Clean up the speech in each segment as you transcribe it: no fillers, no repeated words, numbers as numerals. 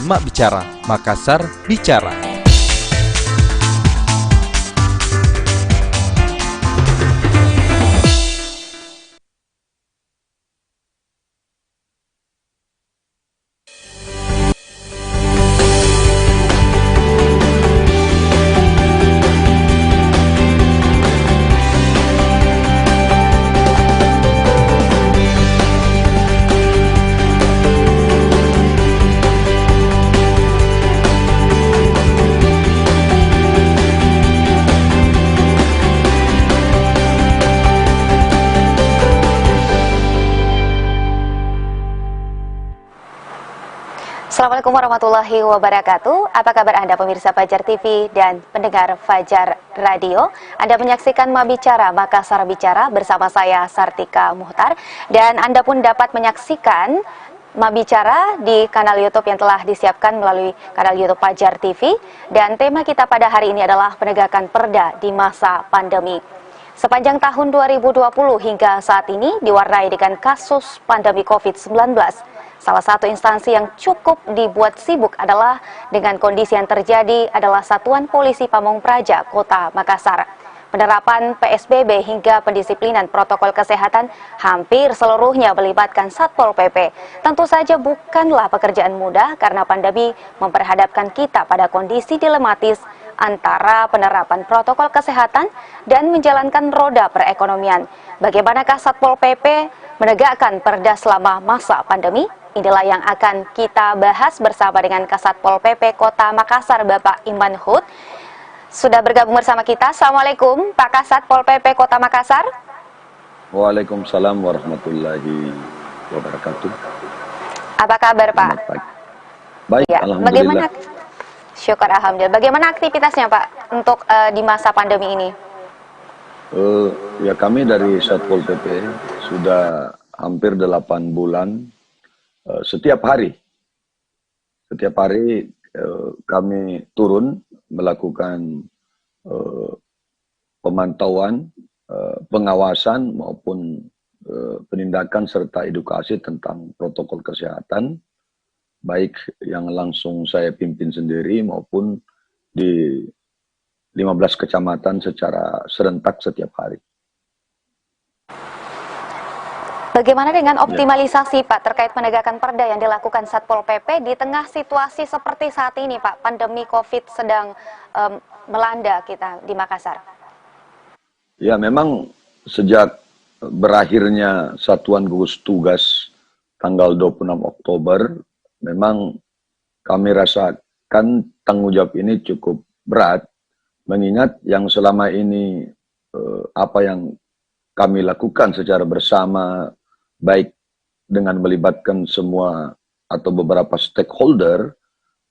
Mak Bicara, Makassar Bicara. Assalamualaikum warahmatullahi wabarakatuh. Apa kabar Anda pemirsa Fajar TV dan pendengar Fajar Radio? Anda menyaksikan Mak Bicara, Makassar Bicara bersama saya Sartika Muhtar. Dan Anda pun dapat menyaksikan Mak Bicara di kanal YouTube yang telah disiapkan melalui kanal YouTube Fajar TV. Dan tema kita pada hari ini adalah penegakan perda di masa pandemi. Sepanjang tahun 2020 hingga saat ini diwarnai dengan kasus pandemi COVID-19. Salah satu instansi yang cukup dibuat sibuk adalah dengan kondisi yang terjadi adalah Satuan Polisi Pamong Praja Kota Makassar. Penerapan PSBB hingga pendisiplinan protokol kesehatan hampir seluruhnya melibatkan Satpol PP. Tentu saja bukanlah pekerjaan mudah karena pandemi memperhadapkan kita pada kondisi dilematis antara penerapan protokol kesehatan dan menjalankan roda perekonomian. Bagaimanakah Satpol PP menegakkan perda selama masa pandemi? Inilah yang akan kita bahas bersama dengan Kasatpol PP Kota Makassar, Bapak Iman Hud. Sudah bergabung bersama kita. Assalamualaikum, Pak Kasatpol PP Kota Makassar. Waalaikumsalam warahmatullahi wabarakatuh. Apa kabar, Pak? Baik, ya, alhamdulillah. Bagaimana? Syukur alhamdulillah. Bagaimana aktivitasnya, Pak, untuk di masa pandemi ini? Ya, kami dari Satpol PP sudah hampir 8 bulan. Setiap hari kami turun melakukan pemantauan, pengawasan maupun penindakan serta edukasi tentang protokol kesehatan, baik yang langsung saya pimpin sendiri maupun di 15 kecamatan secara serentak setiap hari. Bagaimana dengan optimalisasi, Pak, terkait penegakan perda yang dilakukan Satpol PP di tengah situasi seperti saat ini, Pak, pandemi COVID sedang melanda kita di Makassar? Ya, memang sejak berakhirnya Satuan Gugus Tugas tanggal 26 Oktober, memang kami rasakan tanggung jawab ini cukup berat, mengingat yang selama ini apa yang kami lakukan secara bersama, baik dengan melibatkan semua atau beberapa stakeholder,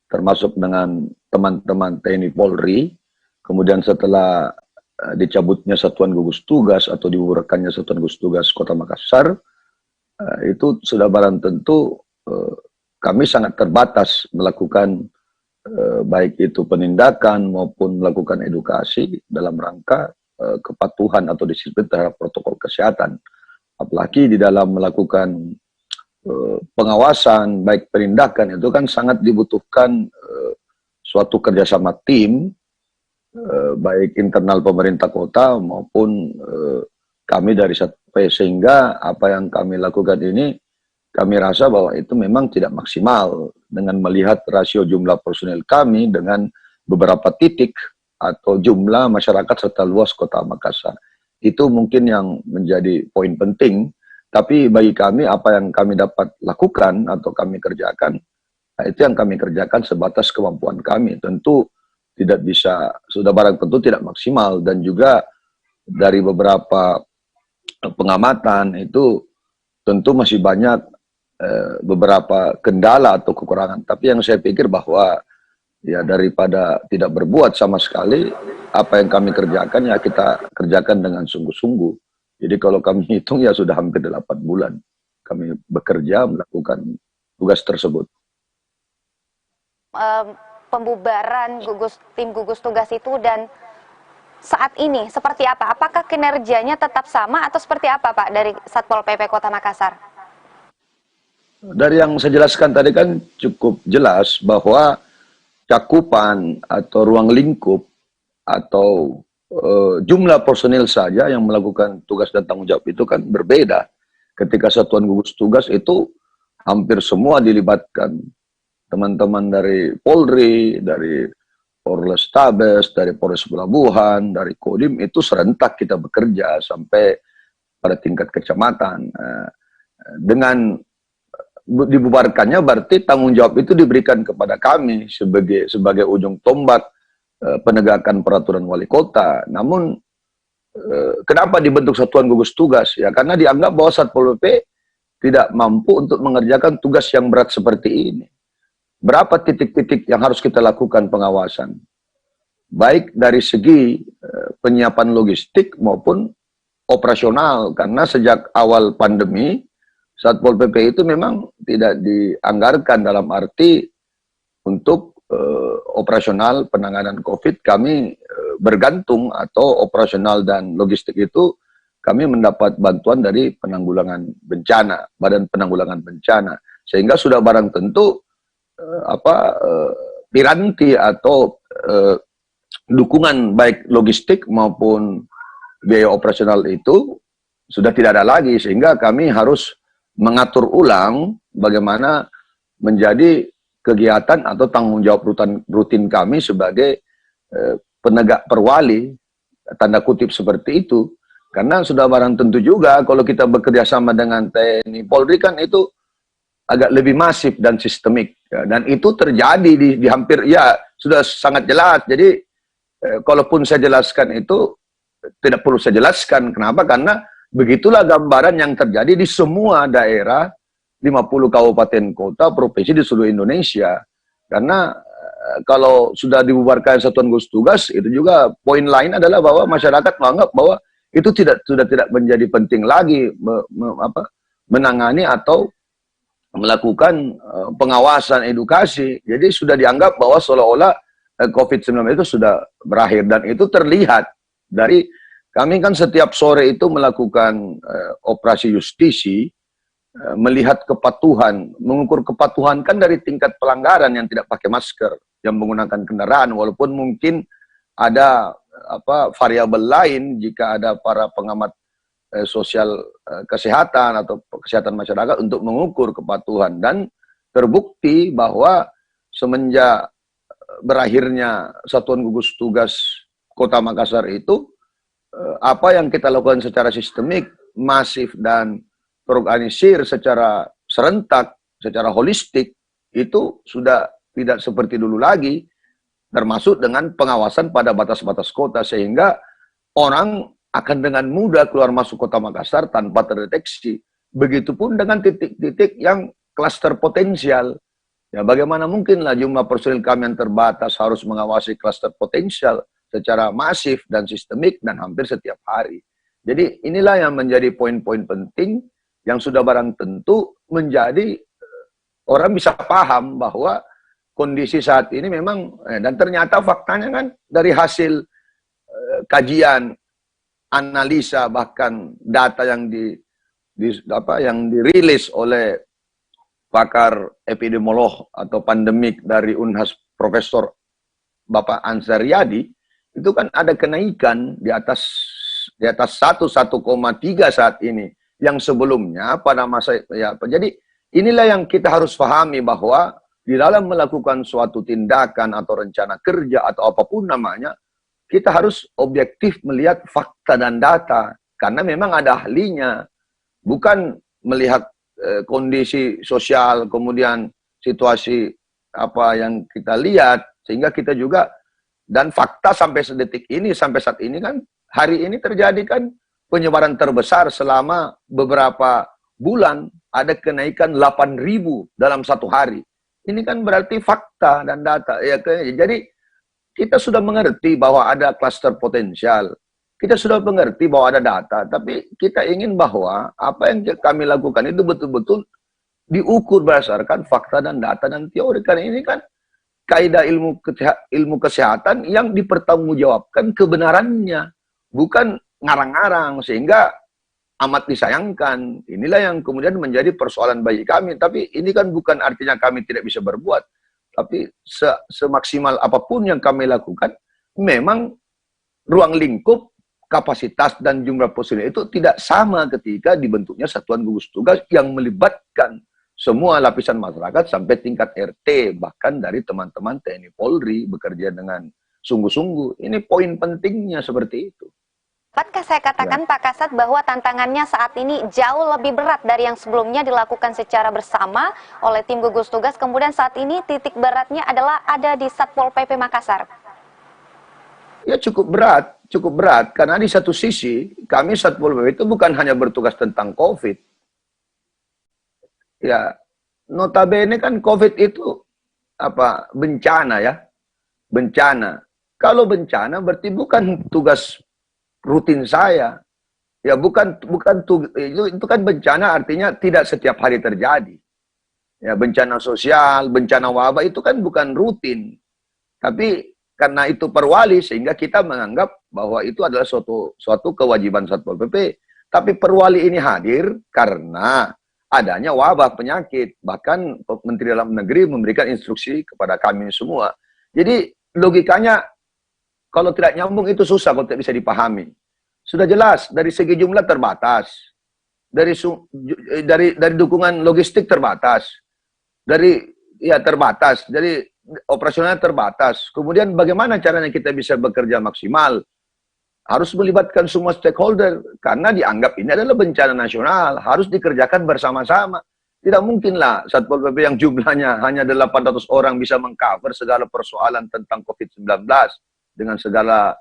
termasuk dengan teman-teman TNI Polri, kemudian setelah dicabutnya Satuan Gugus Tugas atau dibubarkannya Satuan Gugus Tugas Kota Makassar, itu sudah barang tentu kami sangat terbatas melakukan baik itu penindakan maupun melakukan edukasi dalam rangka kepatuhan atau disiplin terhadap protokol kesehatan. Apalagi di dalam melakukan pengawasan, baik penindakan, itu kan sangat dibutuhkan suatu kerjasama tim, baik internal pemerintah kota maupun kami dari Satpol PP, sehingga apa yang kami lakukan ini, kami rasa bahwa itu memang tidak maksimal dengan melihat rasio jumlah personil kami dengan beberapa titik atau jumlah masyarakat serta luas Kota Makassar. Itu mungkin yang menjadi poin penting, tapi bagi kami apa yang kami dapat lakukan atau kami kerjakan, nah itu yang kami kerjakan sebatas kemampuan kami. Tentu tidak bisa, sudah barang tentu tidak maksimal, dan juga dari beberapa pengamatan itu tentu masih banyak beberapa kendala atau kekurangan. Tapi yang saya pikir bahwa ya daripada tidak berbuat sama sekali, apa yang kami kerjakan ya kita kerjakan dengan sungguh-sungguh. Jadi kalau kami hitung ya sudah hampir 8 bulan kami bekerja melakukan tugas tersebut. Pembubaran tim gugus tugas itu dan saat ini seperti apa? Apakah kinerjanya tetap sama atau seperti apa, Pak, dari Satpol PP Kota Makassar? Dari yang saya jelaskan tadi kan cukup jelas bahwa cakupan atau ruang lingkup atau jumlah personil saja yang melakukan tugas dan tanggung jawab itu kan berbeda. Ketika satuan gugus tugas itu hampir semua dilibatkan. Teman-teman dari Polri, dari Polrestabes, dari Polres Pelabuhan, dari Kodim itu serentak kita bekerja sampai pada tingkat kecamatan. Dengan dibubarkannya berarti tanggung jawab itu diberikan kepada kami sebagai ujung tombak penegakan peraturan wali kota. Namun kenapa dibentuk satuan gugus tugas? Ya karena dianggap bahwa Satpol PP tidak mampu untuk mengerjakan tugas yang berat seperti ini. Berapa titik-titik yang harus kita lakukan pengawasan? Baik dari segi penyiapan logistik maupun operasional. Karena sejak awal pandemi, Satpol PP itu memang tidak dianggarkan dalam arti untuk operasional penanganan COVID. Kami bergantung atau operasional dan logistik itu kami mendapat bantuan dari penanggulangan bencana, Badan Penanggulangan Bencana. Sehingga sudah barang tentu piranti atau dukungan baik logistik maupun biaya operasional itu sudah tidak ada lagi, sehingga kami harus mengatur ulang bagaimana menjadi kegiatan atau tanggung jawab rutin kami sebagai penegak perwali, tanda kutip seperti itu. Karena sudah barang tentu juga kalau kita bekerja sama dengan TNI Polri kan itu agak lebih masif dan sistemik, ya. Dan itu terjadi di hampir, ya sudah sangat jelas. Jadi kalaupun saya jelaskan itu tidak perlu saya jelaskan. Kenapa? Karena begitulah gambaran yang terjadi di semua daerah 50 kabupaten kota provinsi di seluruh Indonesia. Karena kalau sudah dibubarkan satuan gugus tugas, itu juga poin lain adalah bahwa masyarakat menganggap bahwa itu sudah tidak menjadi penting lagi menangani atau melakukan pengawasan edukasi. Jadi sudah dianggap bahwa seolah-olah COVID-19 itu sudah berakhir, dan itu terlihat dari kami kan setiap sore itu melakukan operasi justisi, melihat kepatuhan, mengukur kepatuhan kan dari tingkat pelanggaran yang tidak pakai masker, yang menggunakan kendaraan, walaupun mungkin ada variabel lain jika ada para pengamat sosial kesehatan atau kesehatan masyarakat untuk mengukur kepatuhan. Dan terbukti bahwa semenjak berakhirnya satuan gugus tugas Kota Makassar itu, apa yang kita lakukan secara sistemik, masif dan terorganisir secara serentak, secara holistik, itu sudah tidak seperti dulu lagi, termasuk dengan pengawasan pada batas-batas kota, sehingga orang akan dengan mudah keluar masuk Kota Makassar tanpa terdeteksi. Begitupun dengan titik-titik yang klaster potensial. Ya, bagaimana mungkinlah jumlah personil kami yang terbatas harus mengawasi klaster potensial secara masif dan sistemik dan hampir setiap hari. Jadi inilah yang menjadi poin-poin penting yang sudah barang tentu menjadi orang bisa paham bahwa kondisi saat ini memang, dan ternyata faktanya kan dari hasil kajian, analisa, bahkan data yang yang dirilis oleh pakar epidemiolog atau pandemik dari Unhas Profesor Bapak Ansar Riyadi, itu kan ada kenaikan di atas 1,3 saat ini, yang sebelumnya pada masa jadi inilah yang kita harus pahami, bahwa di dalam melakukan suatu tindakan atau rencana kerja atau apapun namanya, kita harus objektif melihat fakta dan data, karena memang ada ahlinya, bukan melihat kondisi sosial, kemudian situasi apa yang kita lihat, sehingga kita juga, dan fakta sampai sedetik ini, sampai saat ini kan, hari ini terjadi kan penyebaran terbesar selama beberapa bulan, ada kenaikan 8.000 dalam satu hari. Ini kan berarti fakta dan data. Ya, jadi kita sudah mengerti bahwa ada klaster potensial. Kita sudah mengerti bahwa ada data, tapi kita ingin bahwa apa yang kami lakukan itu betul-betul diukur berdasarkan fakta dan data dan teori. Karena ini kan kaidah ilmu kesehatan yang dipertanggungjawabkan kebenarannya, bukan ngarang-ngarang. Sehingga amat disayangkan. Inilah yang kemudian menjadi persoalan bagi kami. Tapi ini kan bukan artinya kami tidak bisa berbuat. Tapi semaksimal apapun yang kami lakukan, memang ruang lingkup, kapasitas, dan jumlah personil itu tidak sama ketika dibentuknya satuan gugus tugas yang melibatkan semua lapisan masyarakat sampai tingkat RT, bahkan dari teman-teman TNI Polri bekerja dengan sungguh-sungguh. Ini poin pentingnya seperti itu. Dapatkah saya katakan Pak Kasat bahwa tantangannya saat ini jauh lebih berat dari yang sebelumnya dilakukan secara bersama oleh tim gugus tugas, kemudian saat ini titik beratnya adalah ada di Satpol PP Makassar? Ya cukup berat, karena di satu sisi kami Satpol PP itu bukan hanya bertugas tentang COVID. Ya, notabene kan COVID itu bencana ya, bencana. Kalau bencana berarti bukan tugas rutin saya. Ya itu kan bencana artinya tidak setiap hari terjadi. Ya bencana sosial, bencana wabah itu kan bukan rutin. Tapi karena itu perwali sehingga kita menganggap bahwa itu adalah suatu kewajiban Satpol PP. Tapi perwali ini hadir karena adanya wabah penyakit. Bahkan Menteri Dalam Negeri memberikan instruksi kepada kami semua. Jadi logikanya kalau tidak nyambung itu susah kalau tidak bisa dipahami. Sudah jelas dari segi jumlah terbatas, dari dukungan logistik terbatas, dari operasional terbatas. Kemudian bagaimana caranya kita bisa bekerja maksimal? Harus melibatkan semua stakeholder karena dianggap ini adalah bencana nasional, harus dikerjakan bersama-sama. Tidak mungkinlah Satpol PP yang jumlahnya hanya 800 orang bisa mengcover segala persoalan tentang COVID-19 dengan segala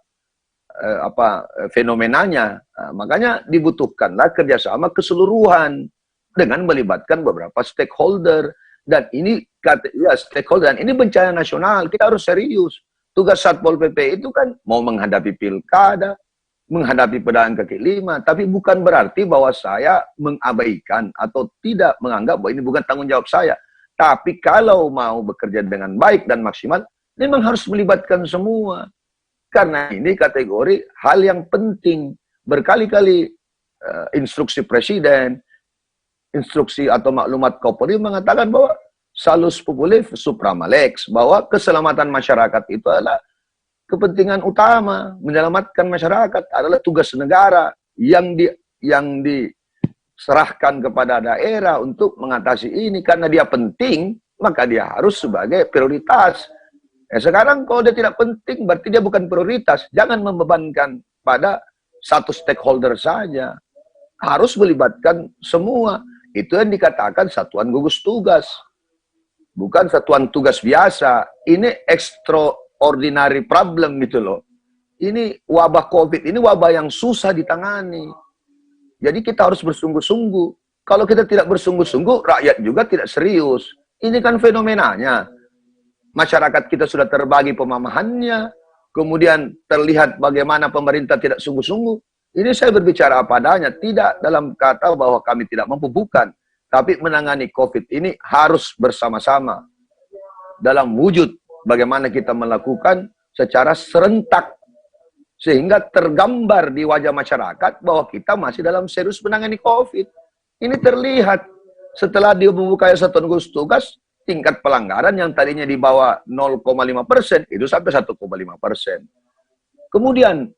fenomenanya. Makanya dibutuhkanlah kerjasama keseluruhan dengan melibatkan beberapa stakeholder. Dan ini stakeholder, dan ini bencana nasional, kita harus serius. Tugas Satpol PP itu kan mau menghadapi pilkada, menghadapi pedagang kaki lima, tapi bukan berarti bahwa saya mengabaikan atau tidak menganggap bahwa ini bukan tanggung jawab saya. Tapi kalau mau bekerja dengan baik dan maksimal, memang harus melibatkan semua. Karena ini kategori hal yang penting. Berkali-kali instruksi Presiden, instruksi atau maklumat Kapolri mengatakan bahwa salus populi suprema lex, bahwa keselamatan masyarakat itu adalah kepentingan utama. Menyelamatkan masyarakat adalah tugas negara yang diserahkan kepada daerah untuk mengatasi ini. Karena dia penting, maka dia harus sebagai prioritas. Sekarang kalau dia tidak penting, berarti dia bukan prioritas. Jangan membebankan pada satu stakeholder saja. Harus melibatkan semua. Itu yang dikatakan satuan gugus tugas. Bukan satuan tugas biasa. Ini extraordinary problem gitu loh. Ini wabah COVID, ini wabah yang susah ditangani. Jadi kita harus bersungguh-sungguh. Kalau kita tidak bersungguh-sungguh, rakyat juga tidak serius. Ini kan fenomenanya. Masyarakat kita sudah terbagi pemahamannya, kemudian terlihat bagaimana pemerintah tidak sungguh-sungguh. Ini saya berbicara apa adanya, tidak dalam kata bahwa kami tidak mampu, bukan. Tapi menangani COVID ini harus bersama-sama. Dalam wujud bagaimana kita melakukan secara serentak. Sehingga tergambar di wajah masyarakat bahwa kita masih dalam serius menangani COVID. Ini terlihat setelah dia membuka satuan gugus tugas, tingkat pelanggaran yang tadinya di bawah 0,5% itu sampai 1,5%. Kemudian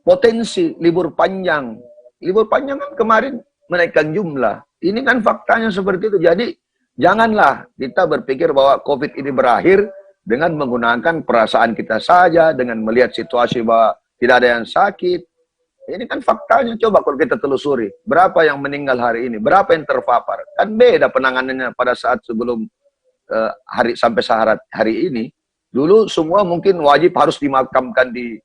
potensi libur panjang. Libur panjang kan kemarin menaikkan jumlah. Ini kan faktanya seperti itu. Jadi janganlah kita berpikir bahwa COVID ini berakhir dengan menggunakan perasaan kita saja, dengan melihat situasi bahwa tidak ada yang sakit. Ini kan faktanya. Coba kalau kita telusuri, berapa yang meninggal hari ini, berapa yang terpapar. Kan beda penanganannya pada saat sebelum sampai hari ini. Dulu semua mungkin wajib harus dimakamkan di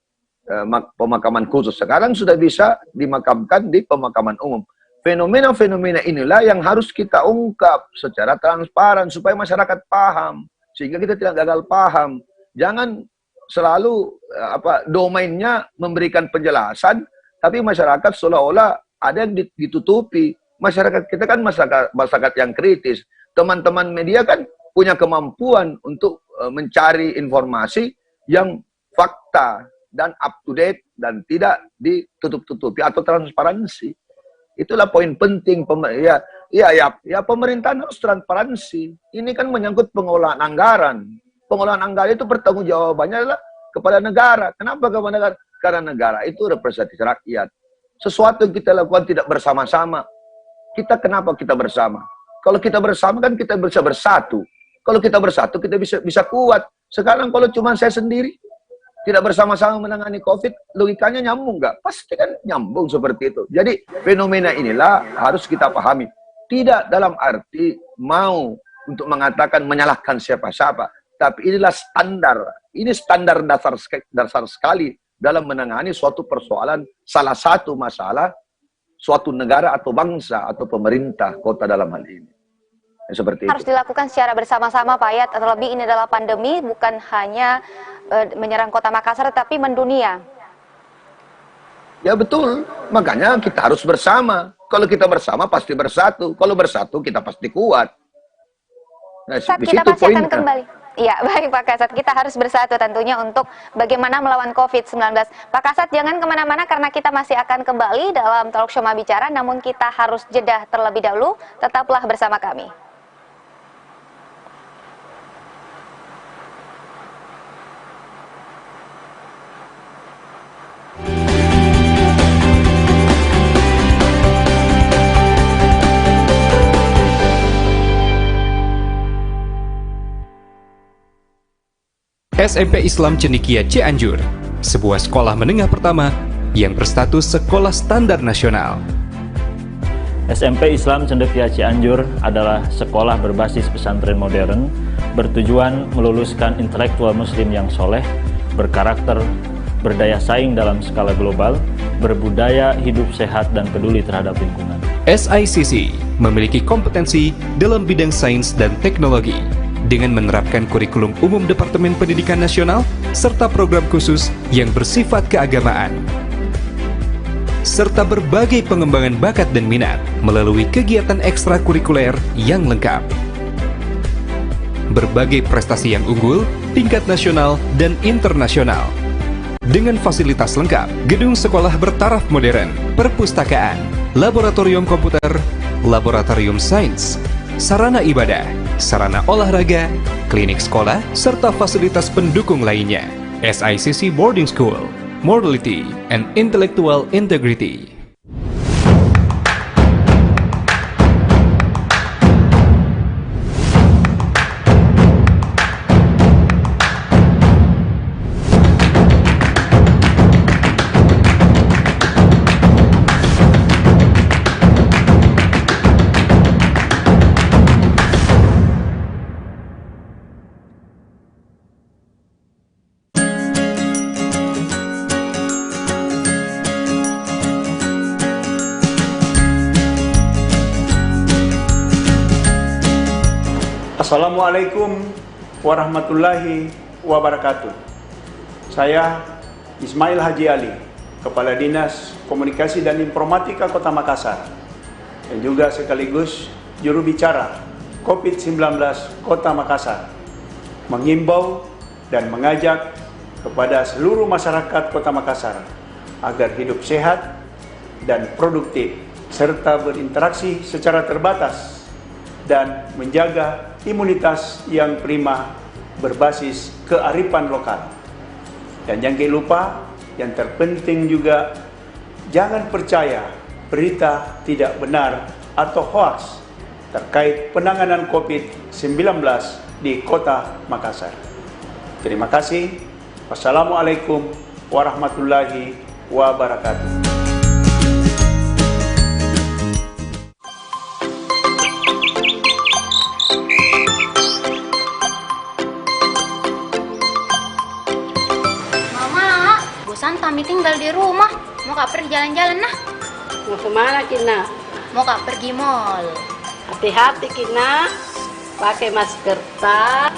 pemakaman khusus. Sekarang sudah bisa dimakamkan di pemakaman umum. Fenomena-fenomena inilah yang harus kita ungkap secara transparan supaya masyarakat paham, sehingga kita tidak gagal paham. Jangan selalu domainnya memberikan penjelasan, tapi masyarakat seolah-olah ada yang ditutupi. Masyarakat kita kan masyarakat yang kritis. Teman-teman media kan punya kemampuan untuk mencari informasi yang fakta dan up to date dan tidak ditutup-tutupi atau transparansi. Itulah poin penting. Pemerintahan harus transparansi. Ini kan menyangkut pengelolaan anggaran. Pengelolaan anggaran itu pertanggungjawabannya adalah kepada negara. Kenapa kepada negara? Karena negara itu representatif rakyat. Sesuatu yang kita lakukan tidak bersama-sama. Kenapa kita bersama? Kalau kita bersama kan kita bisa bersatu. Kalau kita bersatu kita bisa kuat. Sekarang kalau cuma saya sendiri, tidak bersama-sama menangani COVID, logikanya nyambung nggak? Pasti kan nyambung seperti itu. Jadi fenomena inilah harus kita pahami. Tidak dalam arti mau untuk mengatakan menyalahkan siapa-siapa. Tapi inilah standar. Ini standar dasar sekali dalam menangani suatu persoalan, salah satu masalah suatu negara atau bangsa atau pemerintah kota dalam hal ini. Seperti harus itu. Dilakukan secara bersama-sama, Pak Yat. Terlebih ini adalah pandemi, bukan hanya menyerang kota Makassar, tapi mendunia. Ya betul, makanya kita harus bersama. Kalau kita bersama pasti bersatu. Kalau bersatu kita pasti kuat. Nah, Kita pasti akan kembali. Iya, baik Pak Kasat. Kita harus bersatu tentunya untuk bagaimana melawan COVID-19. Pak Kasat, jangan kemana-mana karena kita masih akan kembali dalam Talk Show Bicara. Namun kita harus jeda terlebih dahulu. Tetaplah bersama kami. SMP Islam Cendekia Cianjur, sebuah sekolah menengah pertama yang berstatus sekolah standar nasional. SMP Islam Cendekia Cianjur adalah sekolah berbasis pesantren modern, bertujuan meluluskan intelektual muslim yang soleh, berkarakter, berdaya saing dalam skala global, berbudaya hidup sehat dan peduli terhadap lingkungan. SICC memiliki kompetensi dalam bidang sains dan teknologi, dengan menerapkan kurikulum umum Departemen Pendidikan Nasional serta program khusus yang bersifat keagamaan, serta berbagai pengembangan bakat dan minat melalui kegiatan ekstrakurikuler yang lengkap. Berbagai prestasi yang unggul, tingkat nasional dan internasional. Dengan fasilitas lengkap, gedung sekolah bertaraf modern, perpustakaan, laboratorium komputer, laboratorium sains, sarana ibadah, sarana olahraga, klinik sekolah, serta fasilitas pendukung lainnya. SICC Boarding School, Morality and Intellectual Integrity. Assalamualaikum warahmatullahi wabarakatuh. Saya Ismail Haji Ali, Kepala Dinas Komunikasi dan Informatika Kota Makassar, dan juga sekaligus juru bicara COVID-19 Kota Makassar, mengimbau dan mengajak kepada seluruh masyarakat Kota Makassar agar hidup sehat dan produktif, serta berinteraksi secara terbatas dan menjaga imunitas yang prima berbasis kearifan lokal. Dan jangan lupa, yang terpenting juga, jangan percaya berita tidak benar atau hoaks terkait penanganan COVID-19 di Kota Makassar. Terima kasih. Wassalamualaikum warahmatullahi wabarakatuh. Kami tinggal di rumah, mau kak pergi jalan-jalan nah. Mau kemana Kina? Mau kak pergi mall. Hati-hati Kina, pakai masker tak,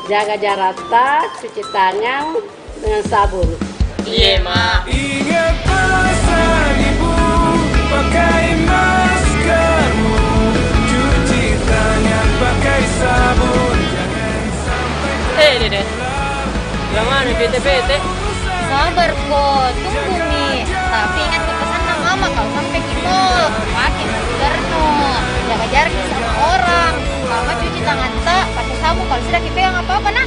jaga jarak tak, cuci tangan dengan sabun. Iya mak. Ingat pesan ibu, pakai maskermu, cuci tangan pakai sabun. Dede, gimana PT-PT? So, sabar kok, tunggu Mi. Tapi ingat pesan mama kalau sampai ke mall, pakai masker no, jaga jarak sama orang, sama cuci tangan tak, pakai sabun kalau sudah dipegang apa-apa nah.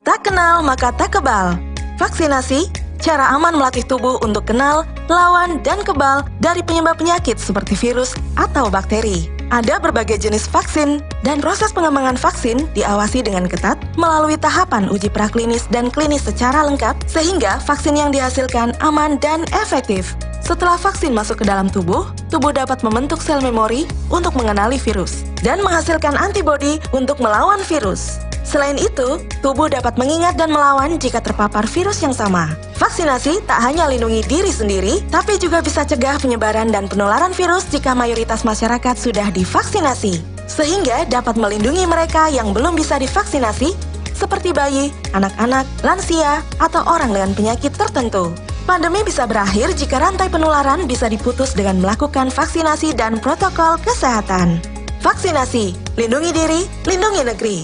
Tak kenal maka tak kebal. Vaksinasi, cara aman melatih tubuh untuk kenal, lawan, dan kebal dari penyebab penyakit seperti virus atau bakteri. Ada berbagai jenis vaksin, dan proses pengembangan vaksin diawasi dengan ketat melalui tahapan uji praklinis dan klinis secara lengkap, sehingga vaksin yang dihasilkan aman dan efektif. Setelah vaksin masuk ke dalam tubuh dapat membentuk sel memori untuk mengenali virus, dan menghasilkan antibodi untuk melawan virus. Selain itu, tubuh dapat mengingat dan melawan jika terpapar virus yang sama. Vaksinasi tak hanya lindungi diri sendiri, tapi juga bisa cegah penyebaran dan penularan virus jika mayoritas masyarakat sudah divaksinasi. Sehingga dapat melindungi mereka yang belum bisa divaksinasi, seperti bayi, anak-anak, lansia, atau orang dengan penyakit tertentu. Pandemi bisa berakhir jika rantai penularan bisa diputus dengan melakukan vaksinasi dan protokol kesehatan. Vaksinasi, lindungi diri, lindungi negeri.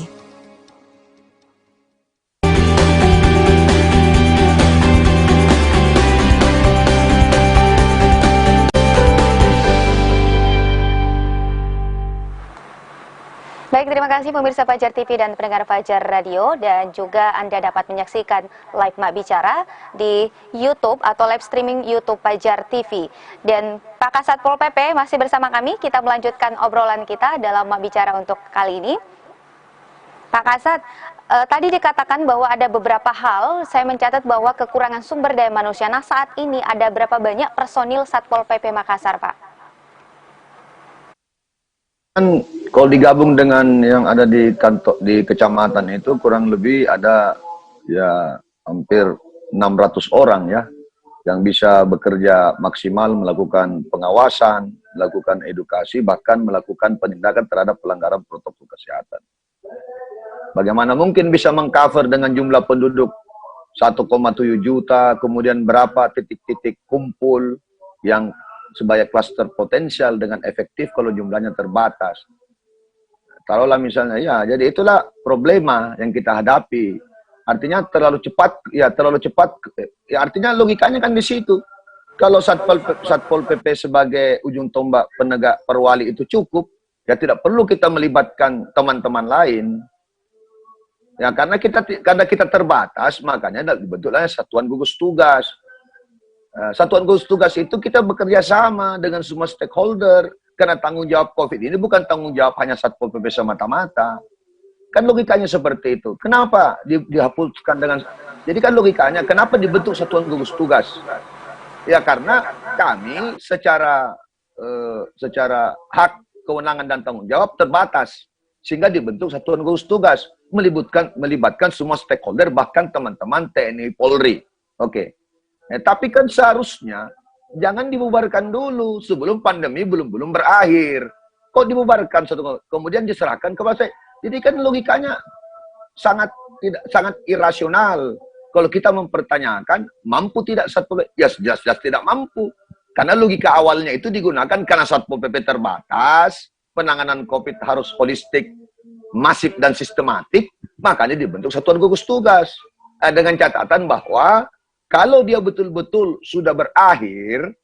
Baik, terima kasih pemirsa Fajar TV dan pendengar Fajar Radio, dan juga Anda dapat menyaksikan live Mak Bicara di YouTube atau live streaming YouTube Fajar TV. Dan Pak Kasat Pol PP masih bersama kami, kita melanjutkan obrolan kita dalam Mak Bicara untuk kali ini. Pak Kasat, tadi dikatakan bahwa ada beberapa hal, saya mencatat bahwa kekurangan sumber daya manusia. Nah, saat ini ada berapa banyak personil Satpol PP Makassar, Pak? Kan kalau digabung dengan yang ada di kantor di kecamatan itu kurang lebih ada ya hampir 600 orang ya yang bisa bekerja maksimal melakukan pengawasan, melakukan edukasi, bahkan melakukan penindakan terhadap pelanggaran protokol kesehatan. Bagaimana mungkin bisa mengcover dengan jumlah penduduk 1,7 juta, kemudian berapa titik-titik kumpul yang sebagai klaster potensial dengan efektif kalau jumlahnya terbatas. Taruhlah misalnya, ya jadi itulah problema yang kita hadapi. Artinya terlalu cepat, ya artinya logikanya kan di situ. Kalau Satpol PP sebagai ujung tombak penegak perwali itu cukup, ya tidak perlu kita melibatkan teman-teman lain. Ya karena kita terbatas, makanya dibentuklah satuan gugus tugas. Satuan gugus tugas itu kita bekerja sama dengan semua stakeholder, karena tanggung jawab COVID ini bukan tanggung jawab hanya Satpol PP semata-mata. Kan logikanya seperti itu. Kenapa dihapuskan dengan... Jadi kan logikanya, kenapa dibentuk satuan gugus tugas? Ya karena kami secara hak, kewenangan, dan tanggung jawab terbatas. Sehingga dibentuk satuan gugus tugas. Melibatkan semua stakeholder, bahkan teman-teman TNI Polri. Oke. Tapi kan seharusnya jangan dibubarkan dulu sebelum pandemi belum berakhir. Kok dibubarkan kemudian diserahkan ke saya? Jadi kan logikanya sangat irasional. Kalau kita mempertanyakan mampu tidak Satpol PP, ya jelas tidak mampu. Karena logika awalnya itu digunakan karena Satpol PP terbatas, penanganan COVID harus holistik, masif dan sistematik, makanya dibentuk satuan gugus tugas. Dengan catatan bahwa kalau dia betul-betul sudah berakhir,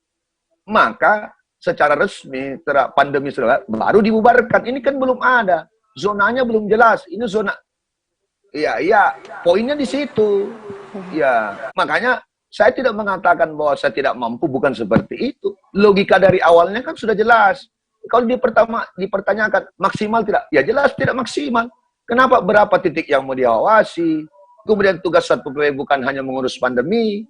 maka secara resmi pandemi sudah baru dibubarkan. Ini kan belum ada, zonanya belum jelas. Ini zona, ya, poinnya di situ. Ya, makanya saya tidak mengatakan bahwa saya tidak mampu, bukan seperti itu. Logika dari awalnya kan sudah jelas. Kalau dipertanyakan maksimal tidak, ya jelas tidak maksimal. Kenapa? Berapa titik yang mau diawasi? Kemudian tugas Satpol PP bukan hanya mengurus pandemi.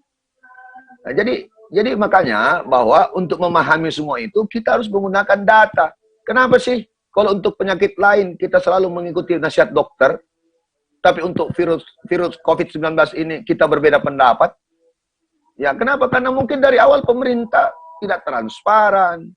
Nah, jadi makanya bahwa untuk memahami semua itu kita harus menggunakan data. Kenapa sih kalau untuk penyakit lain kita selalu mengikuti nasihat dokter, tapi untuk virus COVID-19 ini kita berbeda pendapat? Ya kenapa? Karena mungkin dari awal pemerintah tidak transparan,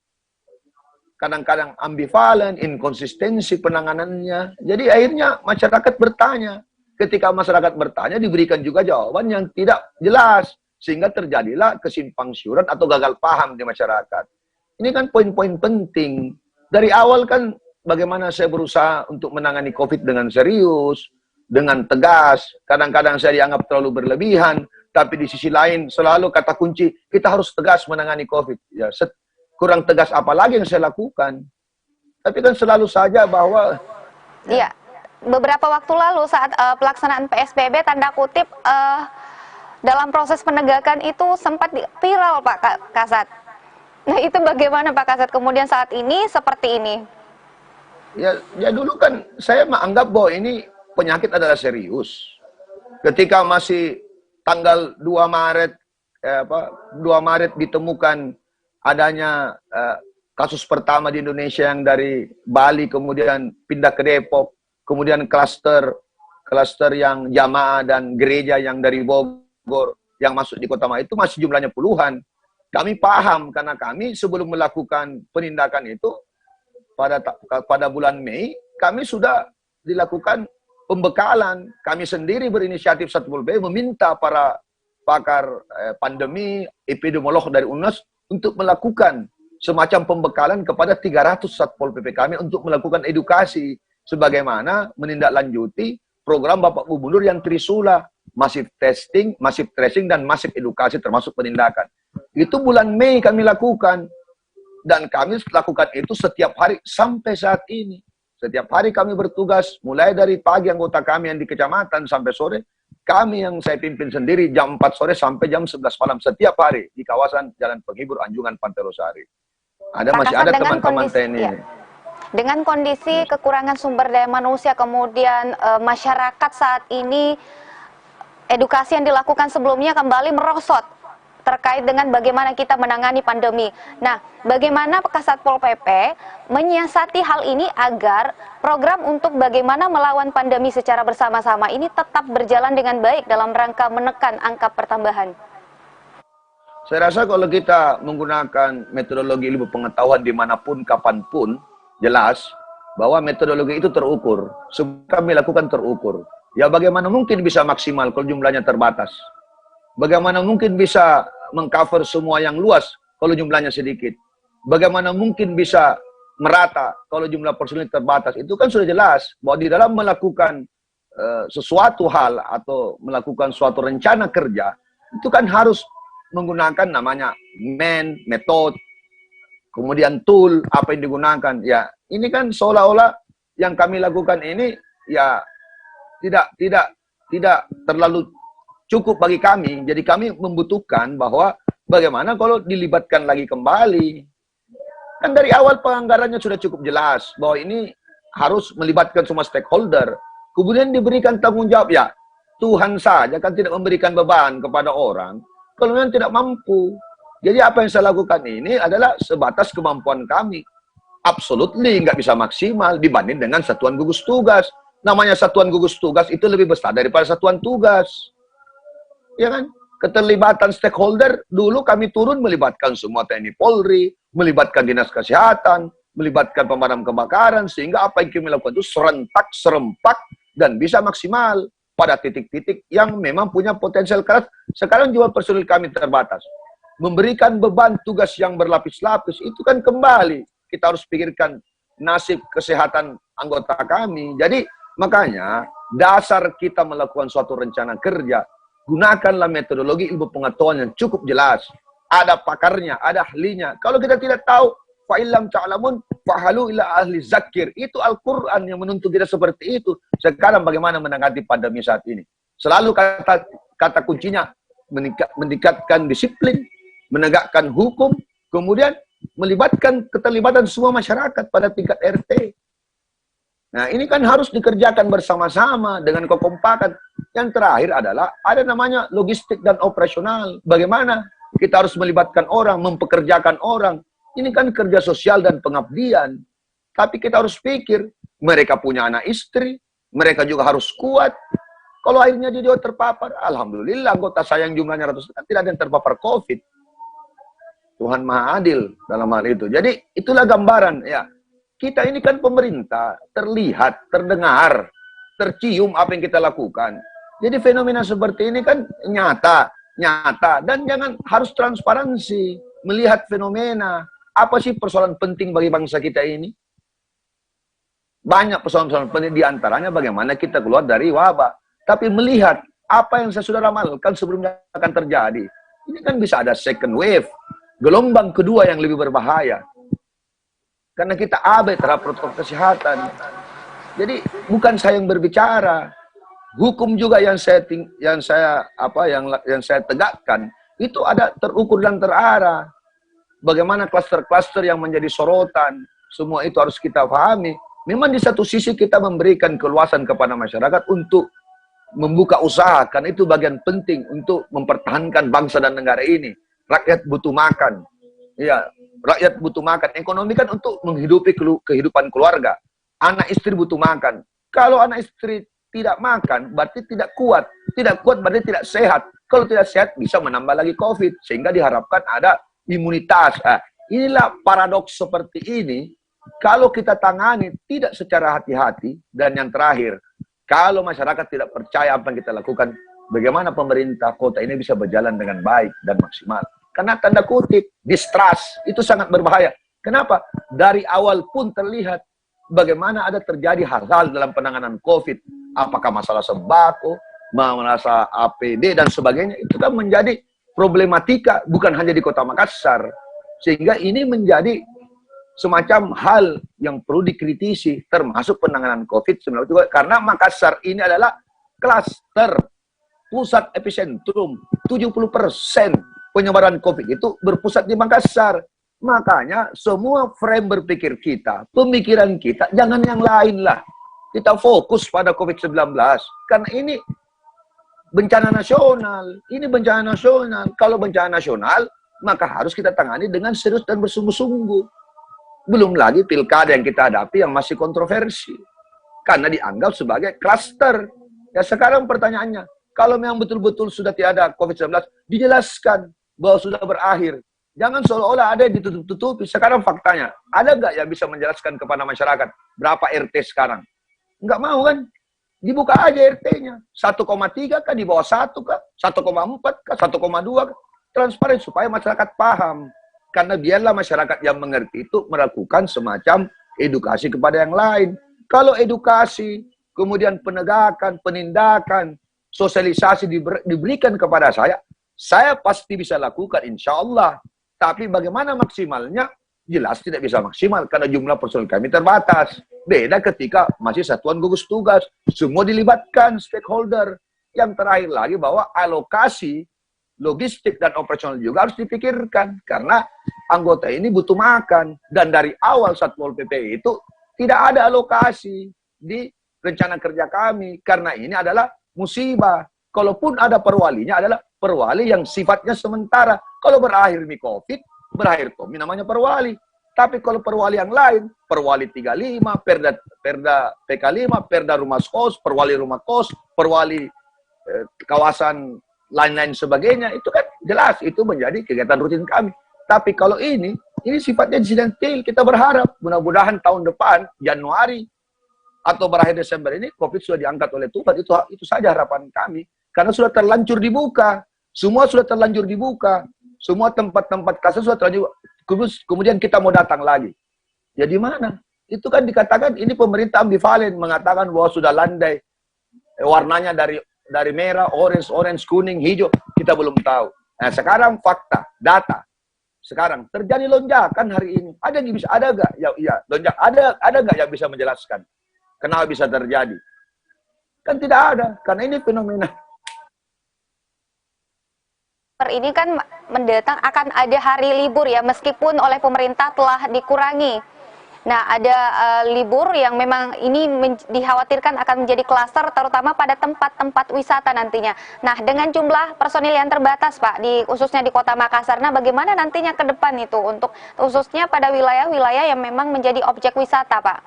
kadang-kadang ambivalen, inkonsistensi penanganannya. Jadi akhirnya masyarakat bertanya. Ketika masyarakat bertanya, diberikan juga jawaban yang tidak jelas. Sehingga terjadilah kesimpang siuran atau gagal paham di masyarakat. Ini kan poin-poin penting. Dari awal kan bagaimana saya berusaha untuk menangani COVID dengan serius. dengan tegas. Kadang-kadang saya dianggap terlalu berlebihan, tapi di sisi lain selalu kata kunci, kita harus tegas menangani COVID. Ya, kurang tegas apa lagi yang saya lakukan? Tapi kan selalu saja bahwa... Iya, beberapa waktu lalu saat pelaksanaan PSBB, tanda kutip, dalam proses penegakan itu sempat viral Pak Kasat. Nah itu bagaimana Pak Kasat kemudian saat ini seperti ini? Ya dulu kan saya menganggap bahwa ini penyakit adalah serius. Ketika masih tanggal 2 Maret 2 Maret ditemukan adanya kasus pertama di Indonesia yang dari Bali kemudian pindah ke Depok, kemudian klaster yang jamaah dan gereja yang dari Bogor yang masuk di Kota Malang itu masih jumlahnya puluhan. Kami paham karena kami sebelum melakukan penindakan itu pada bulan Mei, kami sudah dilakukan pembekalan. Kami sendiri berinisiatif Satpol PP meminta para pakar pandemi, epidemiolog dari UNES untuk melakukan semacam pembekalan kepada 300 Satpol PP kami untuk melakukan edukasi sebagaimana menindaklanjuti program Bapak Gubernur yang trisula, masif testing, masif tracing, dan masif edukasi termasuk penindakan. Itu bulan Mei kami lakukan. Dan kami lakukan itu setiap hari sampai saat ini. Setiap hari kami bertugas, mulai dari pagi anggota kami yang di kecamatan sampai sore, kami yang saya pimpin sendiri jam 4 sore sampai jam 11 malam setiap hari di kawasan Jalan Penghibur Anjungan Pantai Losari. Masih ada teman-teman TNI. Ya. Dengan kondisi kekurangan sumber daya manusia, kemudian masyarakat saat ini, edukasi yang dilakukan sebelumnya kembali merosot terkait dengan bagaimana kita menangani pandemi. Nah, bagaimana Kasatpol PP menyiasati hal ini agar program untuk bagaimana melawan pandemi secara bersama-sama ini tetap berjalan dengan baik dalam rangka menekan angka pertambahan? Saya rasa kalau kita menggunakan metodologi ilmu pengetahuan dimanapun, kapanpun, jelas bahwa metodologi itu terukur. Semua kami lakukan terukur. Ya bagaimana mungkin bisa maksimal kalau jumlahnya terbatas? Bagaimana mungkin bisa mengcover semua yang luas kalau jumlahnya sedikit? Bagaimana mungkin bisa merata kalau jumlah personil terbatas? Itu kan sudah jelas bahwa di dalam melakukan sesuatu hal atau melakukan suatu rencana kerja, itu kan harus menggunakan namanya metode, kemudian tool, apa yang digunakan. Ya, ini kan seolah-olah yang kami lakukan ini ya tidak terlalu cukup bagi kami. Jadi kami membutuhkan bahwa bagaimana kalau dilibatkan lagi kembali. Kan dari awal penganggarannya sudah cukup jelas bahwa ini harus melibatkan semua stakeholder. Kemudian diberikan tanggung jawab. Ya, Tuhan saja kan tidak memberikan beban kepada orang kalau memang tidak mampu. Jadi apa yang saya lakukan ini adalah sebatas kemampuan kami. Absolutely nggak bisa maksimal dibanding dengan satuan gugus tugas. Namanya satuan gugus tugas itu lebih besar daripada satuan tugas. Ya kan? Keterlibatan stakeholder, dulu kami turun melibatkan semua TNI Polri, melibatkan Dinas Kesehatan, melibatkan pemadam kebakaran, sehingga apa yang kami lakukan itu serentak, serempak, dan bisa maksimal pada titik-titik yang memang punya potensial keras. Sekarang juga personil kami terbatas. Memberikan beban tugas yang berlapis-lapis, itu kan kembali. Kita harus pikirkan nasib kesehatan anggota kami. Jadi, makanya, dasar kita melakukan suatu rencana kerja, gunakanlah metodologi ilmu pengetahuan yang cukup jelas. Ada pakarnya, ada ahlinya. Kalau kita tidak tahu, fa'ilam ta'lamun fahalu ila ahli zakir. Itu Al-Quran yang menuntut kita seperti itu. Sekarang bagaimana menangani pandemi saat ini? Selalu kata kuncinya, meningkatkan disiplin, menegakkan hukum, kemudian melibatkan keterlibatan semua masyarakat pada tingkat RT. Nah, ini kan harus dikerjakan bersama-sama dengan kekompakan. Yang terakhir adalah ada namanya logistik dan operasional. Bagaimana kita harus melibatkan orang, mempekerjakan orang. Ini kan kerja sosial dan pengabdian. Tapi kita harus pikir, mereka punya anak istri, mereka juga harus kuat. Kalau akhirnya dia terpapar, alhamdulillah anggota saya yang jumlahnya ratusan tidak ada yang terpapar COVID. Tuhan Maha Adil dalam hal itu. Jadi itulah gambaran ya. Kita ini kan pemerintah, terlihat, terdengar, tercium apa yang kita lakukan. Jadi fenomena seperti ini kan nyata. Dan jangan harus transparansi, melihat fenomena. Apa sih persoalan penting bagi bangsa kita ini? Banyak persoalan-persoalan penting, di antaranya bagaimana kita keluar dari wabah. Tapi melihat apa yang saya sudah ramalkan sebelumnya akan terjadi, ini kan bisa ada second wave, gelombang kedua yang lebih berbahaya. Karena kita abai terhadap protokol kesehatan. Jadi bukan saya yang berbicara, hukum juga yang saya tegakkan itu ada terukur dan terarah. Bagaimana klaster-klaster yang menjadi sorotan, semua itu harus kita pahami. Memang di satu sisi kita memberikan keluasan kepada masyarakat untuk membuka usaha, karena itu bagian penting untuk mempertahankan bangsa dan negara ini. Rakyat butuh makan. Ya, rakyat butuh makan. Ekonomi kan untuk menghidupi kehidupan keluarga. Anak istri butuh makan. Kalau anak istri tidak makan, berarti tidak kuat. Tidak kuat berarti tidak sehat. Kalau tidak sehat, bisa menambah lagi COVID. Sehingga diharapkan ada imunitas. Inilah paradoks seperti ini. Kalau kita tangani tidak secara hati-hati. Dan yang terakhir, kalau masyarakat tidak percaya apa yang kita lakukan, bagaimana pemerintah kota ini bisa berjalan dengan baik dan maksimal. Karena tanda kutip, distrust, itu sangat berbahaya. Kenapa? Dari awal pun terlihat bagaimana ada terjadi hal-hal dalam penanganan COVID. Apakah masalah sembako, masalah APD, dan sebagainya. Itu kan menjadi problematika, bukan hanya di Kota Makassar. Sehingga ini menjadi semacam hal yang perlu dikritisi, termasuk penanganan COVID-19 juga. Karena Makassar ini adalah klaster pusat epicentrum. 70% penyebaran COVID itu berpusat di Makassar. Makanya semua frame berpikir kita, pemikiran kita, jangan yang lain lah. Kita fokus pada COVID-19. Karena ini bencana nasional. Ini bencana nasional. Kalau bencana nasional, maka harus kita tangani dengan serius dan bersungguh-sungguh. Belum lagi pilkada yang kita hadapi yang masih kontroversi. Karena dianggap sebagai klaster. Ya sekarang pertanyaannya, kalau memang betul-betul sudah tiada COVID-19, dijelaskan bahwa sudah berakhir. Jangan seolah-olah ada yang ditutup-tutupi. Sekarang faktanya, ada nggak yang bisa menjelaskan kepada masyarakat berapa RT sekarang? Nggak mau kan? Dibuka aja RT-nya. 1,3 kah? Di bawah 1 kah? 1,4 kah? 1,2 kah? Transparan supaya masyarakat paham. Karena biarlah masyarakat yang mengerti itu melakukan semacam edukasi kepada yang lain. Kalau edukasi, kemudian penegakan, penindakan, sosialisasi diberikan kepada saya pasti bisa lakukan, insya Allah. Tapi bagaimana maksimalnya? Jelas tidak bisa maksimal, karena jumlah personil kami terbatas. Beda ketika masih satuan gugus tugas. Semua dilibatkan, stakeholder. Yang terakhir lagi bahwa alokasi logistik dan operasional juga harus dipikirkan. Karena anggota ini butuh makan. Dan dari awal Satpol PP itu tidak ada alokasi di rencana kerja kami. Karena ini adalah musibah. Kalaupun ada perwalinya adalah perwali yang sifatnya sementara. Kalau berakhir COVID, berakhir Tomi namanya perwali. Tapi kalau perwali yang lain, perwali 35, perda PK5, perda rumah kos, perwali rumah kos, perwali kawasan lain-lain sebagainya, itu kan jelas itu menjadi kegiatan rutin kami. Tapi kalau ini sifatnya insidental. Kita berharap mudah-mudahan tahun depan Januari atau berakhir Desember ini COVID sudah diangkat oleh Tuhan. Itu saja harapan kami. Karena sudah terlanjur dibuka. Semua sudah terlanjur dibuka. Semua tempat-tempat kasus sudah terlanjur. Kemudian kita mau datang lagi. Ya di mana? Itu kan dikatakan ini pemerintah ambivalen, mengatakan bahwa sudah landai. Warnanya dari merah, orange, kuning, hijau, kita belum tahu. Nah, sekarang fakta, data. Sekarang terjadi lonjakan hari ini. Ada yang bisa, ada nggak? Ya, iya, lonjak. Ada nggak yang bisa menjelaskan kenapa bisa terjadi? Kan tidak ada, karena ini fenomena. Ini kan mendatang akan ada hari libur ya, meskipun oleh pemerintah telah dikurangi. Nah, ada libur yang memang ini dikhawatirkan akan menjadi klaster, terutama pada tempat-tempat wisata nantinya. Nah, dengan jumlah personil yang terbatas, Pak, khususnya di Kota Makassar, nah bagaimana nantinya ke depan itu, untuk khususnya pada wilayah-wilayah yang memang menjadi objek wisata, Pak?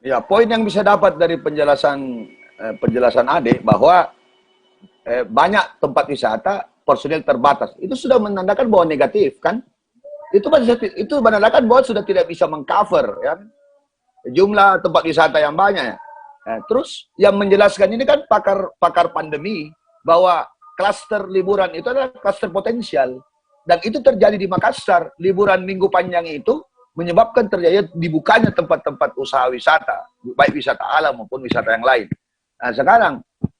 Ya, poin yang bisa dapat dari penjelasan Ade, bahwa banyak tempat wisata personil terbatas. Itu sudah menandakan bahwa negatif, kan? Itu menandakan bahwa sudah tidak bisa mengcover ya, jumlah tempat wisata yang banyak. Terus yang menjelaskan ini kan pakar pandemi, bahwa klaster liburan itu adalah klaster potensial. Dan itu terjadi di Makassar. Liburan minggu panjang itu menyebabkan terjadi dibukanya tempat-tempat usaha wisata, baik wisata alam maupun wisata yang lain. Nah sekarang,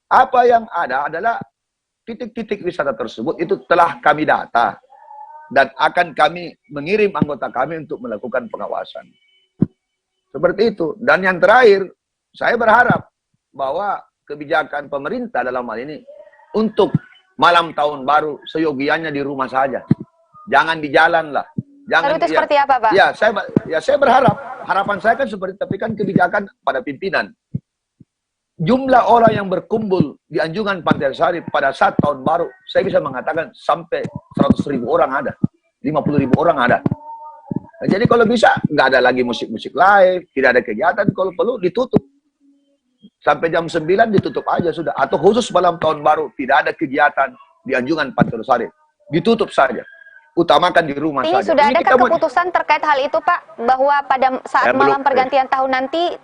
apa yang ada adalah titik-titik wisata tersebut itu telah kami data dan akan kami mengirim anggota kami untuk melakukan pengawasan. Seperti itu. Dan yang terakhir, saya berharap bahwa kebijakan pemerintah dalam hal ini untuk malam tahun baru seyogianya di rumah saja. Jangan di jalan lah. Jangan. Lalu itu seperti apa, Pak? Saya berharap, harapan saya kan seperti, tapi kan kebijakan pada pimpinan. Jumlah orang yang berkumpul di Anjungan Pantai Sari pada saat tahun baru, saya bisa mengatakan sampai 100.000 orang ada, 50.000 orang ada. Nah, jadi kalau bisa, nggak ada lagi musik-musik live, tidak ada kegiatan, kalau perlu ditutup. Sampai jam 9 ditutup aja sudah. Atau khusus malam tahun baru, tidak ada kegiatan di Anjungan Pantai Sari. Ditutup saja. Utamakan di rumah ini saja. sudah adakah keputusan terkait hal itu, Pak? Bahwa pada saat malam pergantian tahun nanti,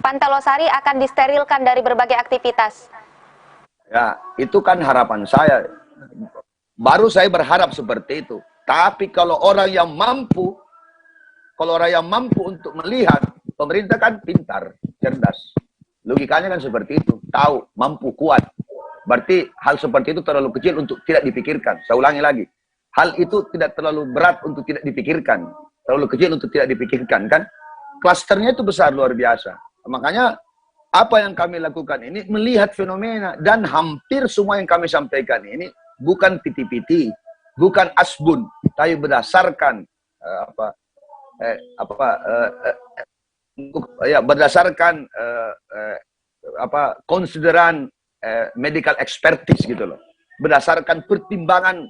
Pantai Losari akan disterilkan dari berbagai aktivitas? Ya, itu kan harapan saya. Baru saya berharap seperti itu. Tapi kalau orang yang mampu untuk melihat, pemerintah kan pintar, cerdas. Logikanya kan seperti itu. Tahu, mampu, kuat. Berarti hal seperti itu terlalu kecil untuk tidak dipikirkan. Saya ulangi lagi. Hal itu tidak terlalu berat untuk tidak dipikirkan. Terlalu kecil untuk tidak dipikirkan, kan? Klasternya itu besar, luar biasa. Makanya, apa yang kami lakukan ini, melihat fenomena. Dan hampir semua yang kami sampaikan ini, bukan piti-piti, bukan asbun, tapi berdasarkan, berdasarkan konsideran medical expertise gitu loh. Berdasarkan pertimbangan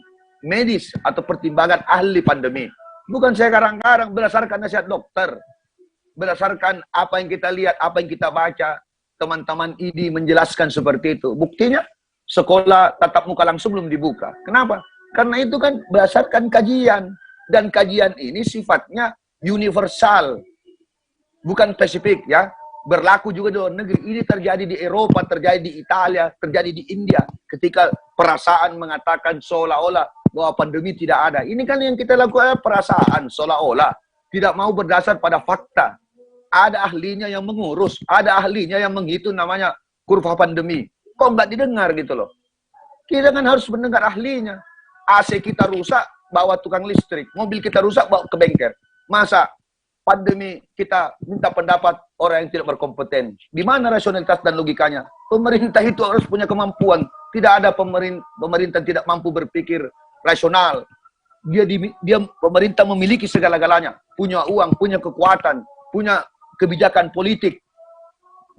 medis atau pertimbangan ahli pandemi. Bukan saya karang-karang, berdasarkan nasihat dokter. Berdasarkan apa yang kita lihat, apa yang kita baca, teman-teman ID menjelaskan seperti itu. Buktinya, sekolah tatap muka langsung belum dibuka. Kenapa? Karena itu kan berdasarkan kajian. Dan kajian ini sifatnya universal. Bukan spesifik ya. Berlaku juga di luar negeri. Ini terjadi di Eropa, terjadi di Italia, terjadi di India. Ketika perasaan mengatakan seolah-olah bahwa pandemi tidak ada. Ini kan yang kita lakukan perasaan seolah-olah. Tidak mau berdasar pada fakta. Ada ahlinya yang mengurus. Ada ahlinya yang menghitung namanya kurva pandemi. Kok nggak didengar gitu loh. Kita kan harus mendengar ahlinya. AC kita rusak, bawa tukang listrik. Mobil kita rusak, bawa ke bengkel. Masa pandemi kita minta pendapat orang yang tidak berkompeten. Di mana rasionalitas dan logikanya? Pemerintah itu harus punya kemampuan. Tidak ada pemerintah tidak mampu berpikir rasional. Pemerintah memiliki segala-galanya. Punya uang, punya kekuatan, punya kebijakan politik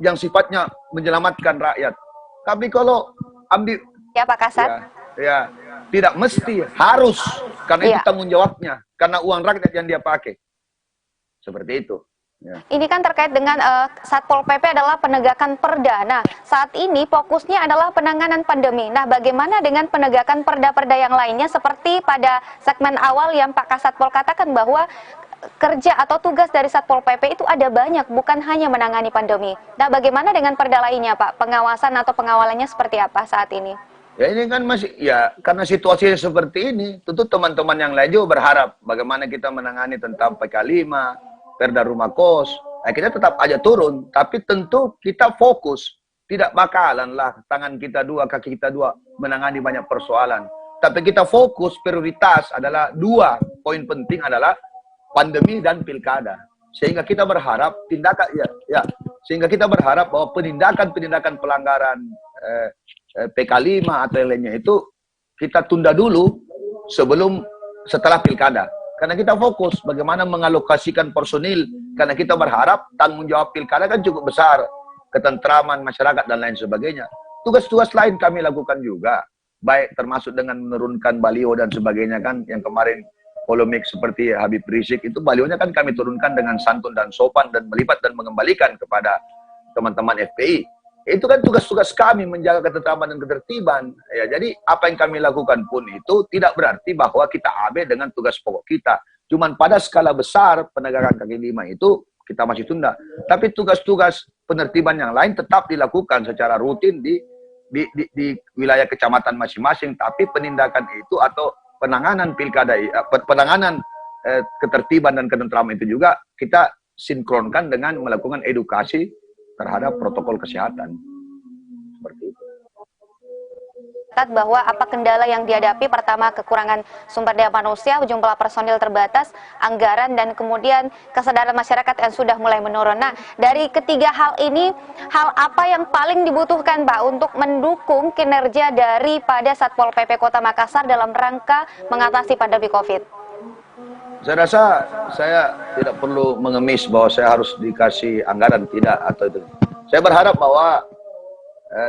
yang sifatnya menyelamatkan rakyat. Tapi kalau ambil... Ya Pak Kasat. Ya, tidak mesti, harus. Karena itu tanggung jawabnya. Karena uang rakyat yang dia pakai. Seperti itu. Ya. Ini kan terkait dengan Satpol PP adalah penegakan perda. Nah, saat ini fokusnya adalah penanganan pandemi. Nah, bagaimana dengan penegakan perda-perda yang lainnya seperti pada segmen awal yang Pak Kasatpol katakan bahwa kerja atau tugas dari Satpol PP itu ada banyak, bukan hanya menangani pandemi. Nah, bagaimana dengan perda lainnya, Pak? Pengawasan atau pengawalannya seperti apa saat ini? Ya ini kan masih, ya karena situasinya seperti ini, tentu teman-teman yang lain juga berharap bagaimana kita menangani tentang PK5, perda rumah kos. Nah, kita tetap aja turun, tapi tentu kita fokus. Tidak bakalan lah tangan kita dua, kaki kita dua menangani banyak persoalan. Tapi kita fokus, prioritas adalah dua. Poin penting adalah pandemi dan pilkada. Sehingga kita berharap sehingga kita berharap bahwa penindakan pelanggaran PK5 atau yang lainnya itu kita tunda dulu setelah pilkada. Karena kita fokus bagaimana mengalokasikan personil. Karena kita berharap tanggung jawab pilkada kan cukup besar. Ketentraman masyarakat dan lain sebagainya. Tugas-tugas lain kami lakukan juga. Baik termasuk dengan menurunkan baliho dan sebagainya kan. Yang kemarin polemik seperti Habib Rizik itu balionya kan kami turunkan dengan santun dan sopan dan melipat dan mengembalikan kepada teman-teman FPI. Itu kan tugas-tugas kami menjaga ketentraman dan ketertiban. Ya, jadi apa yang kami lakukan pun itu tidak berarti bahwa kita abe dengan tugas pokok kita. Cuman pada skala besar penegakan kaki lima itu kita masih tunda. Tapi tugas-tugas penertiban yang lain tetap dilakukan secara rutin di wilayah kecamatan masing-masing. Tapi penindakan itu atau penanganan pilkada, penanganan ketertiban dan ketentraman itu juga kita sinkronkan dengan melakukan edukasi terhadap protokol kesehatan. Seperti itu. Bahwa apa kendala yang dihadapi, pertama kekurangan sumber daya manusia, jumlah personil terbatas, anggaran, dan kemudian kesadaran masyarakat yang sudah mulai menurun. Nah, dari ketiga hal ini, hal apa yang paling dibutuhkan Pak untuk mendukung kinerja daripada Satpol PP Kota Makassar dalam rangka mengatasi pandemi COVID? Saya rasa saya tidak perlu mengemis bahwa saya harus dikasih anggaran, tidak, atau itu. Saya berharap bahwa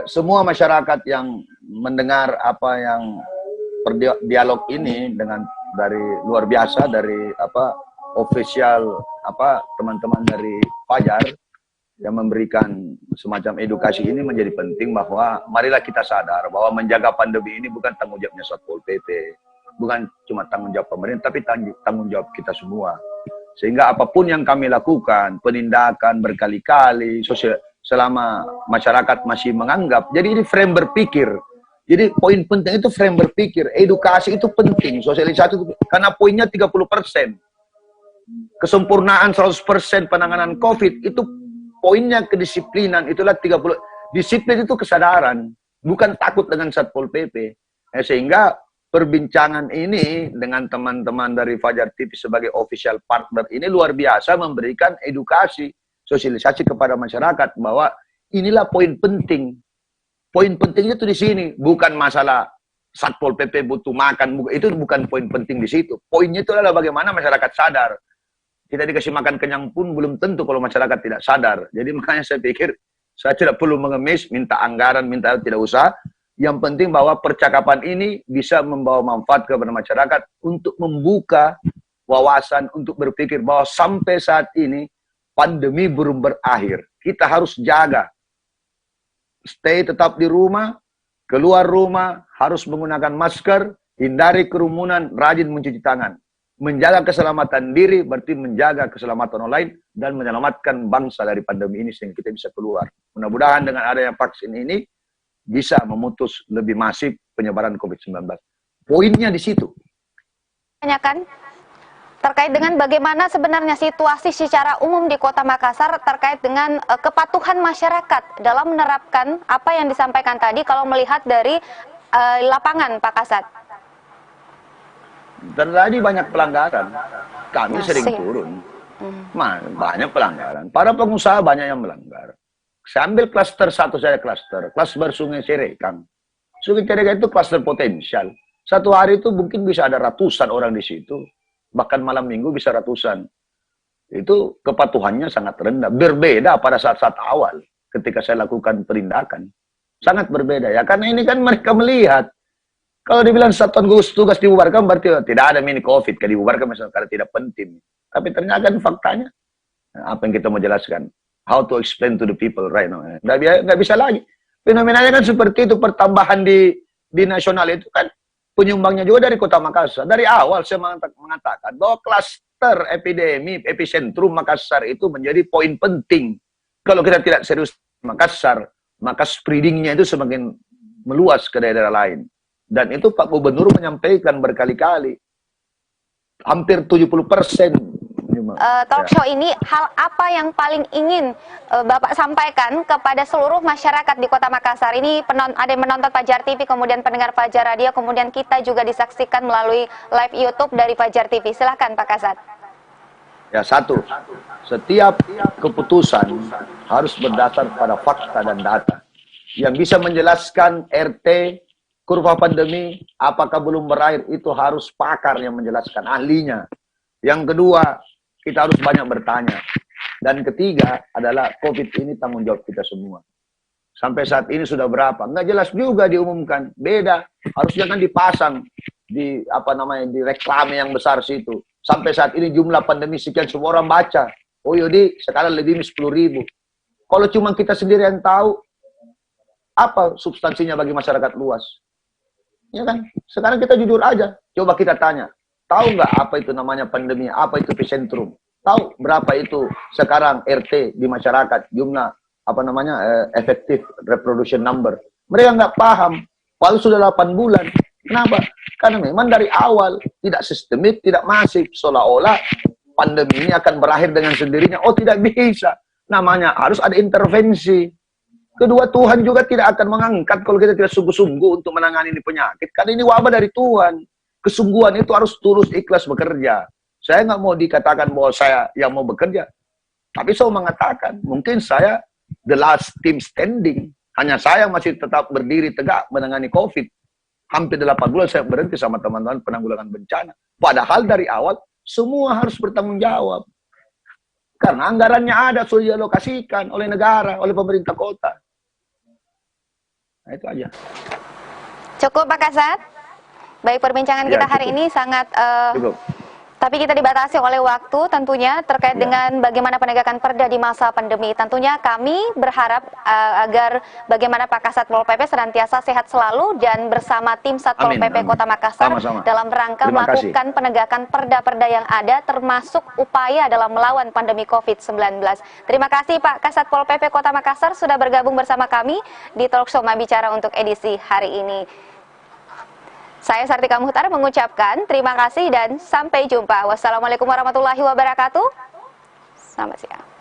semua masyarakat yang mendengar apa yang dialog ini dengan dari luar biasa, dari official teman-teman dari Fajar yang memberikan semacam edukasi ini menjadi penting, bahwa marilah kita sadar bahwa menjaga pandemi ini bukan tanggung jawabnya Satpol PP, bukan cuma tanggung jawab pemerintah, tapi tanggung jawab kita semua. Sehingga apapun yang kami lakukan, penindakan berkali-kali, selama masyarakat masih menganggap, jadi ini frame berpikir. Jadi poin penting itu frame berpikir, edukasi itu penting, sosialisasi itu, karena poinnya 30%. Kesempurnaan 100% penanganan COVID itu poinnya kedisiplinan, itulah 30. Disiplin itu kesadaran, bukan takut dengan Satpol PP. Sehingga perbincangan ini dengan teman-teman dari Fajar TV sebagai official partner ini luar biasa memberikan edukasi, sosialisasi kepada masyarakat bahwa inilah poin penting. Poin pentingnya itu di sini, bukan masalah Satpol PP butuh makan, itu bukan poin penting di situ. Poinnya itu adalah bagaimana masyarakat sadar. Kita dikasih makan kenyang pun belum tentu kalau masyarakat tidak sadar. Jadi makanya saya pikir saya tidak perlu mengemis, minta anggaran, minta tidak usah. Yang penting bahwa percakapan ini bisa membawa manfaat kepada masyarakat untuk membuka wawasan, untuk berpikir bahwa sampai saat ini pandemi belum berakhir. Kita harus jaga. Stay tetap di rumah, keluar rumah, harus menggunakan masker, hindari kerumunan, rajin mencuci tangan. Menjaga keselamatan diri berarti menjaga keselamatan orang lain dan menyelamatkan bangsa dari pandemi ini sehingga kita bisa keluar. Mudah-mudahan dengan adanya vaksin ini bisa memutus lebih masif penyebaran COVID-19. Poinnya di situ. Tanyakan terkait dengan bagaimana sebenarnya situasi secara umum di Kota Makassar terkait dengan kepatuhan masyarakat dalam menerapkan apa yang disampaikan tadi kalau melihat dari lapangan, Pak Kasat. Terjadi banyak pelanggaran. Kami sering turun. Banyak pelanggaran. Para pengusaha banyak yang melanggar. Saya ambil klaster satu saja, klaster Sungai Cerekang. Sungai Cerekang itu klaster potensial. Satu hari itu mungkin bisa ada ratusan orang di situ. Bahkan malam minggu bisa ratusan. Itu kepatuhannya sangat rendah. Berbeda pada saat-saat awal ketika saya lakukan penindakan. Sangat berbeda ya. Karena ini kan mereka melihat. Kalau dibilang satuan gugus tugas dibubarkan berarti tidak ada mini COVID. Kalau dibubarkan misalnya karena tidak penting. Tapi ternyata kan faktanya. Apa yang kita mau jelaskan. How to explain to the people right now. Nggak bisa lagi. Fenomenanya kan seperti itu. Pertambahan di nasional itu kan. Penyumbangnya juga dari Kota Makassar. Dari awal saya mengatakan bahwa klaster epidemi, epicentrum Makassar itu menjadi poin penting. Kalau kita tidak serius Makassar, maka spreadingnya itu semakin meluas ke daerah lain. Dan itu Pak Gubernur menyampaikan berkali-kali. Hampir 70%. Talk show ini, hal apa yang paling ingin Bapak sampaikan kepada seluruh masyarakat di Kota Makassar? Ini ada yang menonton Fajar TV, kemudian pendengar Fajar Radio, kemudian kita juga disaksikan melalui live YouTube dari Fajar TV. Silahkan Pak Kasat. Ya, satu, setiap keputusan harus berdasar pada fakta dan data. Yang bisa menjelaskan RT, kurva pandemi, apakah belum berakhir, itu harus pakar yang menjelaskan, ahlinya. Yang kedua, kita harus banyak bertanya. Dan ketiga adalah COVID ini tanggung jawab kita semua. Sampai saat ini sudah berapa? Nggak jelas juga diumumkan. Beda. Harusnya kan dipasang di di reklame yang besar situ. Sampai saat ini jumlah pandemi sekian, semua orang baca. Oh yaudah, sekarang lebih 10.000. Kalau cuma kita sendiri yang tahu, apa substansinya bagi masyarakat luas? Ya kan? Sekarang kita jujur aja. Coba kita tanya. Tahu nggak apa itu namanya pandemi? Apa itu epicentrum? Tahu berapa itu sekarang RT di masyarakat? Jumlah effective reproduction number. Mereka nggak paham. Padahal sudah 8 bulan. Kenapa? Karena memang dari awal tidak sistemik, tidak masif, seolah-olah pandemi ini akan berakhir dengan sendirinya. Oh, tidak bisa. Namanya harus ada intervensi. Kedua, Tuhan juga tidak akan mengangkat kalau kita tidak sungguh-sungguh untuk menangani ini penyakit. Karena ini wabah dari Tuhan. Kesungguhan itu harus tulus ikhlas bekerja. Saya nggak mau dikatakan bahwa saya yang mau bekerja. Tapi saya mengatakan, mungkin saya the last team standing. Hanya saya masih tetap berdiri tegak menangani COVID. Hampir 8 bulan saya berhenti sama teman-teman penanggulangan bencana. Padahal dari awal, semua harus bertanggung jawab. Karena anggarannya ada, sudah dialokasikan oleh negara, oleh pemerintah kota. Nah, itu aja. Cukup Pak Kasat. Baik, perbincangan kita hari ini sangat Cukup. tapi kita dibatasi oleh waktu tentunya terkait dengan bagaimana penegakan perda di masa pandemi. Tentunya kami berharap agar bagaimana Pak Kasat Pol PP senantiasa sehat selalu dan bersama tim Satpol PP Kota Makassar dalam rangka melakukan penegakan perda-perda yang ada termasuk upaya dalam melawan pandemi COVID-19. Terima kasih Pak Kasat Pol PP Kota Makassar sudah bergabung bersama kami di Talkshow Mabicara untuk edisi hari ini. Saya Sartika Muhtar mengucapkan terima kasih dan sampai jumpa. Wassalamualaikum warahmatullahi wabarakatuh. Selamat siang.